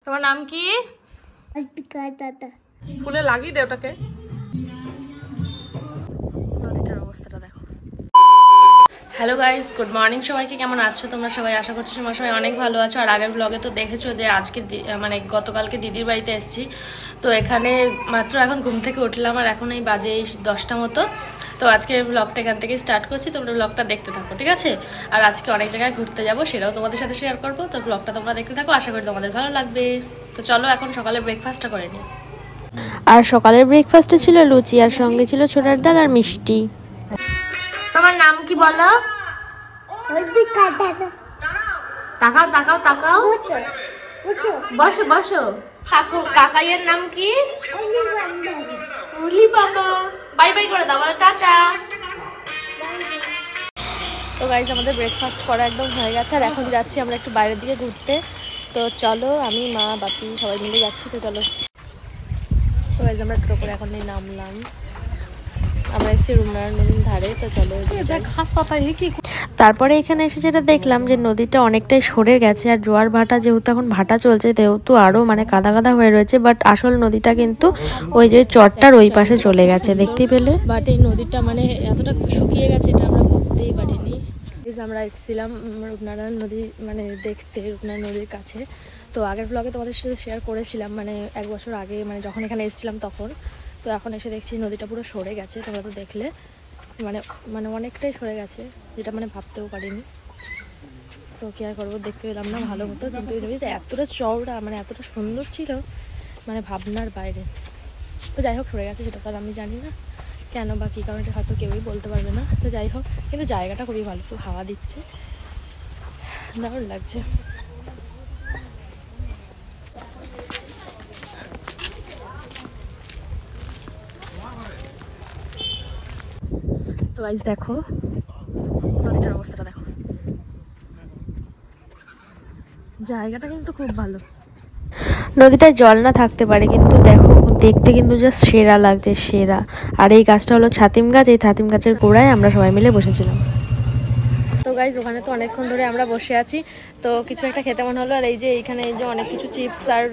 তোমার নাম কি? ফুলে লাগিয়ে দে ওটাকে। নদীটার অবস্থাটা দেখো। হ্যালো গাইস, গুড মর্নিং সবাইকে। কেমন আছো তোমরা সবাই? আশা করছি তোমরা সবাই অনেক ভালো আছো। আর আগের ব্লগে তো দেখেছো যে আজকে মানে গতকালকে দিদির বাড়িতে এসেছি। তো এখানে মাত্র এখন ঘুম থেকে উঠলাম আর এখন এই বাজে 10টা মতো। তো আজকে ব্লগটা এখান থেকে স্টার্ট করছি, তোমরা ব্লগটা দেখতে থাকো, ঠিক আছে? আর আজকে অনেক জায়গায় ঘুরতে যাবো, সেটাও তোমাদের সাথে শেয়ার করবো। তো ব্লগটা তোমরা দেখতে থাকো, আশা করি তোমাদের ভালো লাগবে। তো চলো এখন সকালে ব্রেকফাস্টটা করে নিই। আর সকালের ব্রেকফাস্টে ছিল লুচি আর সঙ্গে ছিল ছোলার ডাল আর মিষ্টি। তোমার নাম কি বলো? তাকাও তাকাও তাকাও, বসো বসো। কাকাইয়ের নাম কি? উলি বাবা। বাই বাই করে দাও, বলো টাটা। তো গাইজ আমাদের ব্রেকফাস্ট করা একদম হয়ে গেছে আর এখন যাচ্ছি আমরা একটু বাইরের দিকে ঘুরতে। তো চলো, আমি মা বাপি সবাই মিলে যাচ্ছি। তো চলো। তো গাইজ আমরা টোটো করে এখন নামলাম, আমরা এসেছি রুমনারায়ণ নদীর ধারে। তো চলো, তারপরে এখানে এসে যেটা দেখলাম যে নদীটা অনেকটাই সরে গেছে আর জোয়ার ভাটা যেহেতু এখন ভাটা চলছে যেহেতু আরো মানে কাদা কাদা হয়ে রয়েছে। বাট আসল নদীটা কিন্তু ওই যে চরটার ওই পাশে চলে গেছে, দেখতেই পেলে। বাট এই নদীটা মানে এতটা শুকিয়ে গেছে এটা আমরা ভাবতেই পারিনি। আমরা এসেছিলাম রূপনারায়ণ নদী মানে দেখতে, রূপনারায়ণ নদীর কাছে। তো আগের ব্লগে তোমাদের সাথে শেয়ার করেছিলাম মানে 1 বছর আগে মানে যখন এখানে এসেছিলাম তখন। তো এখন এসে দেখছি নদীটা পুরো সরে গেছে, তোমরা তো দেখলে মানে মানে অনেকটাই সরে গেছে, যেটা মানে ভাবতেও পারিনি। তো কি আর করবো, দেখতে পেলাম না ভালো মতো, কিন্তু এই নদীটা এতটা চওড়া মানে এতটা সুন্দর ছিল মানে ভাবনার বাইরে। তো যাই হোক সরে গেছে, সেটা তো আর আমি জানি না কেন বা কী কারণে, হয়তো কেউই বলতে পারবে না। তো যাই হোক, কিন্তু জায়গাটা খুবই ভালো, খুব হাওয়া দিচ্ছে, দারুণ লাগছে। তো গাইস দেখো নদীটার অবস্থাটা দেখো, জায়গাটা কিন্তু খুব ভালো। নদীটায় জল না থাকতে পারে কিন্তু দেখো দেখতে কিন্তু জাস্ট সেরা লাগছে, সেরা। আর এই গাছটা হলো ছাতিম গাছ, এই ছাতিম গাছের গোড়ায় আমরা সবাই মিলে বসেছিলাম। তো গাইজ ওখানে তো অনেকক্ষণ ধরে আমরা বসে আছি, তো কিছু একটা খেতে মনে হলো। আর এই যে এইখানে এই যে অনেক কিছু চিপস আর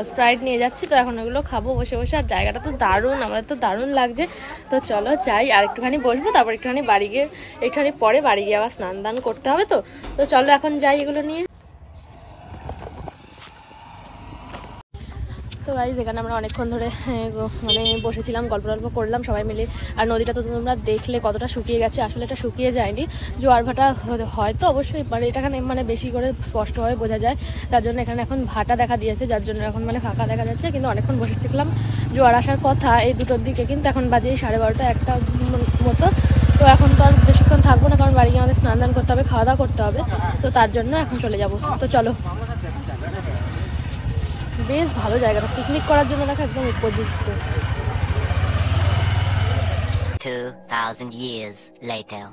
স্প্রাইট নিয়ে যাচ্ছি, তো এখন ওগুলো খাবো বসে বসে। আর জায়গাটা তো দারুণ, আমাদের তো দারুণ লাগছে। তো চলো যাই, আর একটুখানি বসবো, তারপর একটুখানি বাড়ি গিয়ে একটুখানি পরে বাড়ি গিয়ে আবার স্নান দান করতে হবে। তো চলো এখন যাই এগুলো নিয়ে। তো গাইজ এখানে আমরা অনেকক্ষণ ধরে মানে বসেছিলাম, গল্প টল্প করলাম সবাই মিলে। আর নদীটা তো তোমরা দেখলে কতটা শুকিয়ে গেছে, আসলে এটা শুকিয়ে যায়নি, জোয়ার ভাটা হয়তো অবশ্যই মানে এটাখানে মানে বেশি করে স্পষ্টভাবে বোঝা যায়, তার জন্য এখানে এখন ভাটা দেখা দিয়েছে, যার জন্য এখন মানে ফাঁকা দেখা যাচ্ছে। কিন্তু অনেকক্ষণ বসেছিলাম, জোয়ার আসার কথা এই 2টোর দিকে, কিন্তু এখন বাজে 12:30 1টা মতো। তো এখন তো আর বেশিক্ষণ থাকবো না, কারণ বাড়ি গিয়ে আমাদের স্নান দান করতে হবে, খাওয়া দাওয়া করতে হবে। তো তার জন্য এখন চলে যাব। তো চলো, বেশ ভালো জায়গাটা, পিকনিক করার জন্য দেখো একদম উপযুক্ত। 2000 years later.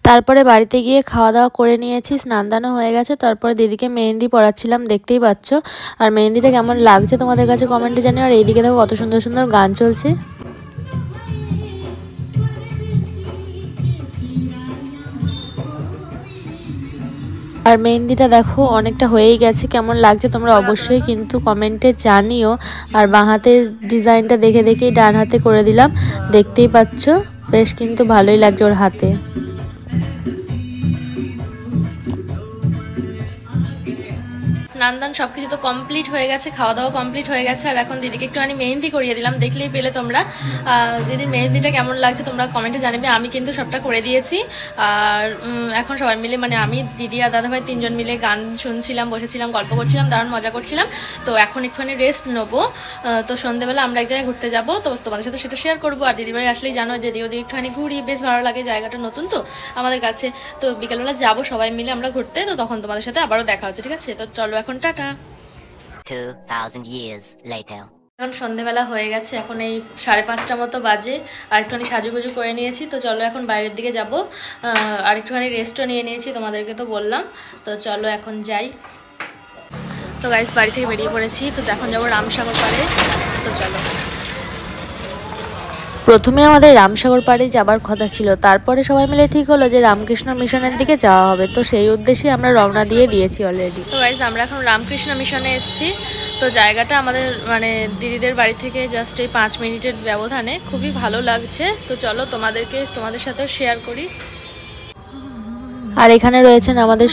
তারপরে বাড়িতে গিয়ে খাওয়া দাওয়া করে নিয়েছি, স্নান দানও হয়ে গেছে। তারপরে দিদিকে মেহেন্দি পড়াচ্ছিলাম, দেখতেই পাচ্ছ। আর মেহেন্দিটা কেমন লাগছে তোমাদের কাছে কমেন্টে জানিও। আর এইদিকে দেখো কত সুন্দর সুন্দর গান চলছে। আর মেহেন্দিটা দেখো অনেকটা হয়েই গেছে, কেমন লাগছে তোমরা অবশ্যই কিন্তু কমেন্টে জানিও। আর বাঁ হাতের ডিজাইনটা দেখে দেখেই ডান হাতে করে দিলাম, দেখতেই পাচ্ছ বেশ কিন্তু ভালোই লাগছে ওর হাতে। স্নান দান সব কিছু তো কমপ্লিট হয়ে গেছে, খাওয়া দাওয়া কমপ্লিট হয়ে গেছে। আর এখন দিদিকে একটুখানি মেহেন্দি করিয়ে দিলাম, দেখলেই পেলে তোমরা। দিদির মেহেন্দিটা কেমন লাগছে তোমরা কমেন্টে জানাবে। আমি কিন্তু সবটা করে দিয়েছি। আর এখন সবাই মিলে মানে আমি, দিদি আর দাদাভাই 3জন মিলে গান শুনছিলাম, বসেছিলাম, গল্প করছিলাম, দারুণ মজা করছিলাম। তো এখন একটুখানি রেস্ট নেবো। তো সন্ধ্যেবেলা আমরা এক জায়গায় ঘুরতে যাবো, তো তোমাদের সাথে সেটা শেয়ার করবো। আর দিদিভাই আসলেই জানো যে দিদি ওদিকে একটুখানি ঘুরি, বেশ ভালো লাগে, জায়গাটা নতুন তো আমাদের কাছে। তো বিকালবেলা যাবো সবাই মিলে আমরা ঘুরতে, তো তখন তোমাদের সাথে আবারও দেখা হচ্ছে, ঠিক আছে? তো চলো এখন টাটা। 2000 years later. এখন সন্ধেবেলা হয়ে গেছে, এখন এই 5:30টা মতো বাজে। আর একটুখানি সাজুগুজু করে নিয়েছি, তো চলো এখন বাইরের দিকে যাব। আর একটুখানি রেস্টও নিয়ে নিয়েছি, তোমাদেরকে তো বললাম। তো চলো এখন যাই। তো গাইস বাড়ি থেকে বেরিয়ে পড়েছি, তো এখন যাবো রামসাগর পাড়ে। তো চলো। প্রথমে আমাদের রামসাগর পাড়ে যাবার কথা ছিল, তারপরে সবাই মিলে ঠিক হলো যে রামকৃষ্ণ মিশনের দিকে যাওয়া হবে। তো সেই উদ্দেশ্যে আমরা রওনা দিয়ে দিয়েছি অলরেডি। তো গাইজ আমরা এখন রামকৃষ্ণ মিশনে এসেছি। তো জায়গাটা আমাদের মানে দিদিদের বাড়ি থেকে জাস্ট এই 5 মিনিটের ব্যবধানে, খুবই ভালো লাগছে। তো চলো তোমাদের সাথেও শেয়ার করি। আর এখানে রয়েছেন আমাদের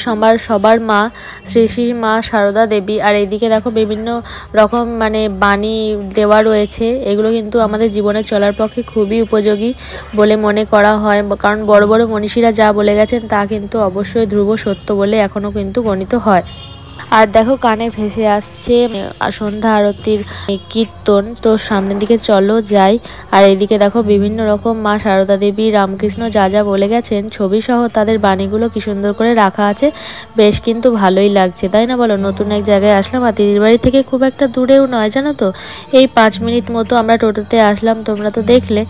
সবার মা, শ্রী শ্রী মা সারদা দেবী। আর এইদিকে দেখো বিভিন্ন রকম মানে বাণী দেওয়া রয়েছে। এগুলো কিন্তু আমাদের জীবনে চলার পক্ষে খুবই উপযোগী বলে মনে করা হয়, কারণ বড় বড় মনীষীরা যা বলে গেছেন তা কিন্তু অবশ্যই ধ্রুব সত্য বলে এখনও কিন্তু গণিত হয়। আর দেখো কানে ভেসে আসছে সন্ধ্যা আরতির কীর্তন। তো সামনের দিকে চলো যাই। আর এইদিকে দেখো বিভিন্ন রকম মা সারদা দেবী, রামকৃষ্ণ যা যা বলে গেছেন ছবি সহ তাদের বাণীগুলো কি সুন্দর করে রাখা আছে। বেশ কিন্তু ভালোই লাগছে, তাই না বলো? নতুন এক জায়গায় আসলাম, আর দিদির বাড়ি থেকে খুব একটা দূরেও নয়, জানো তো, এই 5 মিনিট মতো আমরা টোটোতে আসলাম, তোমরা তো দেখলে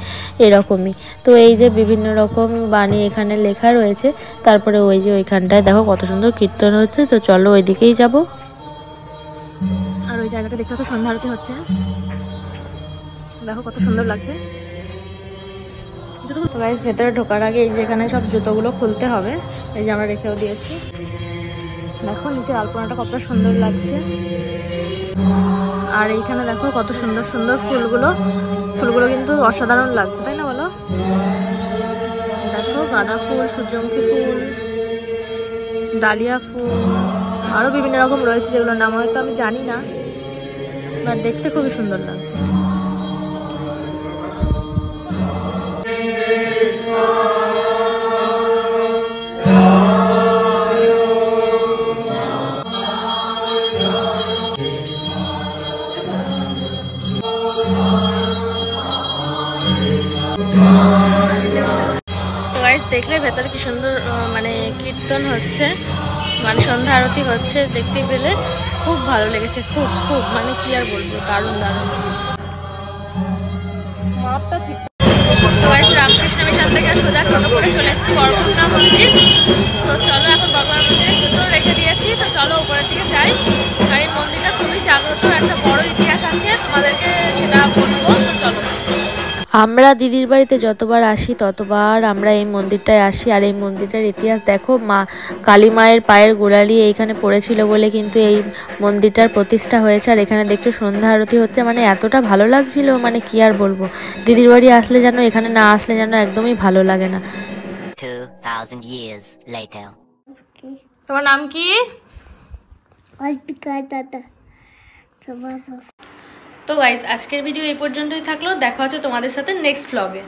এরকমই। তো এই যে বিভিন্ন রকম বাণী এখানে লেখা রয়েছে। তারপরে ওই যে ওইখানটায় দেখো কত সুন্দর কীর্তন হচ্ছে। তো চলো ওইদিকেই যাব। আর ওই জায়গাটা দেখতে তো সন্ধ্যা আরতি হচ্ছে, দেখো কত সুন্দর লাগছে। তো গাইস ভেতরে ঢোকার আগে এই যে এখানে সব জুতোগুলো খুলতে হবে, এই যে আমরা রেখেও দিয়েছি। দেখো নিচে আলপনাটা কত সুন্দর লাগছে। আর এইখানে দেখো কত সুন্দর সুন্দর ফুলগুলো কিন্তু অসাধারণ লাগছে, তাই না বলো? দেখো গাঁদা ফুল, সূর্যমুখী ফুল, ডালিয়া ফুল, আরো বিভিন্ন রকম রয়েছে যেগুলোর নাম হয়তো আমি জানি না, বাট দেখতে খুবই সুন্দর লাগছে। তো গাইস দেখলে ভেতরে কি সুন্দর মানে কীর্তন হচ্ছে, মানে সন্ধ্যা আরতি হচ্ছে, দেখতে পেলে খুব ভালো লেগেছে। খুব খুব মানে কি আর বলবো, দারুণ দারুণ। তো গাইস রামকৃষ্ণ মিশন থেকে সোজা টোটো করে চলে এসেছি বড়গুনা মন্দির। তো চলো এখন বড়গুনা মন্দিরে জুতো রেখে দিয়েছি, তো চলো উপরের দিকে যাই। আর এই মন্দিরটা খুবই জাগ্রত, একটা বড় ইতিহাস আছে, তোমাদেরকে সেটা বলবো। তো চলো। আমরা দিদির বাড়িতে যতবার আসি ততবার আমরা এই মন্দিরটায় আসি। আর এই মন্দিরটার ইতিহাস দেখো, মা কালী মায়ের পায়ের গোড়ালি এইখানে পড়েছিল বলে কিন্তু এই মন্দিরটার প্রতিষ্ঠা হয়েছে। আর এখানে দেখছো সন্ধ্যা আরতি হচ্ছে, মানে এতটা ভালো লাগছিল, মানে কি আর বলবো। দিদির বাড়ি আসলে যেন, এখানে না আসলে যেন একদমই ভালো লাগে না। 2000 years later. তোমার নাম কি? তো গাইস আজকের ভিডিও এই পর্যন্তই থাকলো, দেখা হচ্ছে তোমাদের সাথে নেক্সট ভ্লগে।